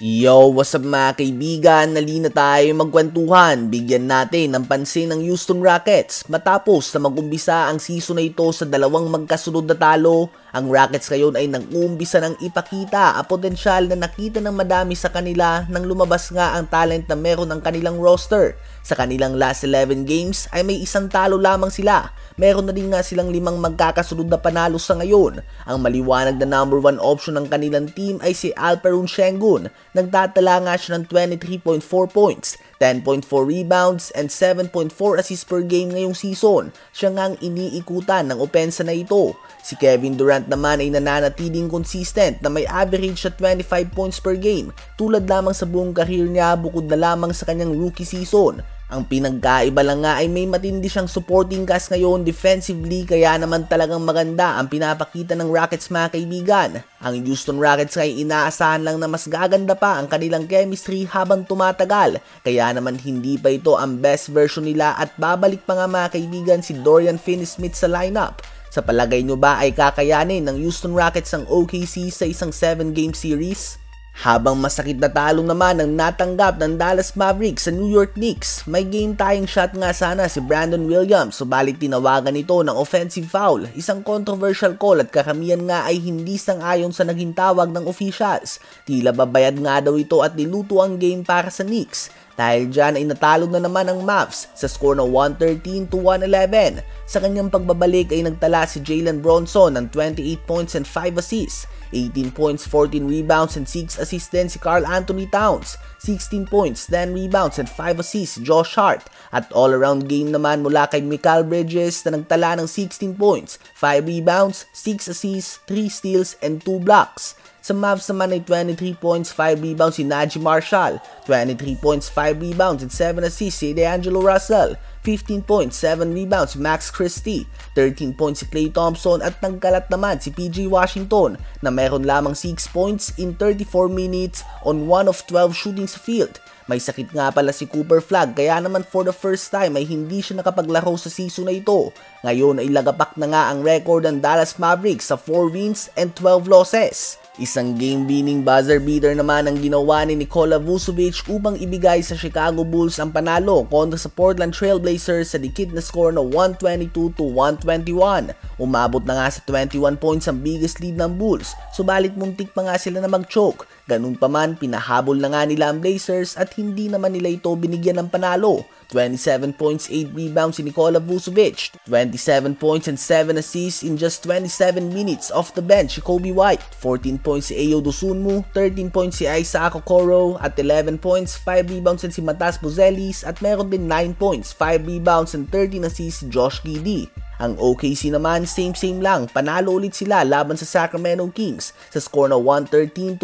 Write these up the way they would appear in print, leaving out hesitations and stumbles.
Yo, what's up mga kaibigan? Nalina tayo magkwentuhan. Bigyan natin ng pansin ng Houston Rockets. Matapos na mag-umbisa ang season na ito sa dalawang magkasunod na talo, ang Rockets ngayon ay nag-uumbisa ng ipakita ang potensyal na nakita ng madami sa kanila nang lumabas nga ang talent na meron ang kanilang roster. Sa kanilang last 11 games ay may isang talo lamang sila. Meron na din nga silang 5 magkakasunod na panalo sa ngayon. Ang maliwanag na number 1 option ng kanilang team ay si Alperen Sengun. Nagtatala nga siya ng 23.4 points, 10.4 rebounds, and 7.4 assists per game ngayong season. Siya nga ang iniikutan ng opensa na ito. Si Kevin Durant naman ay nananatiling consistent na may average sa 25 points per game. Tulad lamang sa buong career niya bukod na lamang sa kanyang rookie season. Ang pinagkaiba lang nga ay may matindi siyang supporting cast ngayon defensively, kaya naman talagang maganda ang pinapakita ng Rockets mga kaibigan. Ang Houston Rockets ay inaasahan lang na mas gaganda pa ang kanilang chemistry habang tumatagal, kaya naman hindi pa ito ang best version nila at babalik pa nga mga kaibigan si Dorian Finney-Smith sa lineup. Sa palagay nyo ba ay kakayanin ng Houston Rockets ang OKC sa isang 7-game series? Habang masakit na talo naman ang natanggap ng Dallas Mavericks sa New York Knicks, may game tying shot nga sana si Brandon Williams, subalit tinawagan ito ng offensive foul, isang controversial call at karamihan nga ay hindi sang-ayon sa naging tawag ng officials. Tila babayad nga daw ito at niluto ang game para sa Knicks. Dahil dyan ay natalo na naman ang Mavs sa score na 113-111. Sa kanyang pagbabalik ay nagtala si Jalen Bronson ng 28 points and 5 assists. 18 points, 14 rebounds, and 6 assists din si Karl Anthony Towns. 16 points, 10 rebounds, and 5 assists Josh Hart. At all-around game naman mula kay Mikal Bridges na nagtala ng 16 points, 5 rebounds, 6 assists, 3 steals, and 2 blocks. Sa Mavs naman ay 23 points, 5 rebounds si Najee Marshall, 23 points, 5 rebounds, and 7 assists si D'Angelo Russell, 15 points, 7 rebounds si Max Christie, 13 points si Klay Thompson at nagkalat naman si PJ Washington na meron lamang 6 points in 34 minutes on 1 of 12 shooting sa field. May sakit nga pala si Cooper Flagg kaya naman for the first time ay hindi siya nakapaglaro sa season na ito. Ngayon ay lagapak na nga ang record ng Dallas Mavericks sa 4 wins and 12 losses. Isang game-winning buzzer beater naman ang ginawa ni Nikola Vucevic upang ibigay sa Chicago Bulls ang panalo kontra sa Portland Trail Blazers sa dikit na score na 122-121. Umabot na nga sa 21 points ang biggest lead ng Bulls, subalit muntik pa nga sila na mag-choke. Ganun pa man, pinahabol na nga nila ang Blazers at hindi naman nila ito binigyan ng panalo. 27 points, 8 rebounds si Nikola Vucevic, 27 points and 7 assists in just 27 minutes off the bench si Kobe White, 14 points si Ayo Dosunmu, 13 points si Isaac Okoro at 11 points, 5 rebounds si Matas Buzelis at meron din 9 points, 5 rebounds and 13 assists si Josh Giddey. Ang OKC naman same lang, panalo ulit sila laban sa Sacramento Kings sa score na 113-99.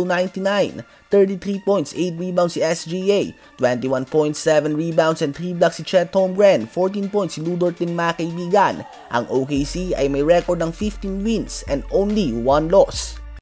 33 points, 8 rebounds si SGA, 21 points, 7 rebounds and 3 blocks si Chet Holmgren, 14 points si Lu Dort din mga kaibigan. Ang OKC ay may record ng 15 wins and only 1 loss.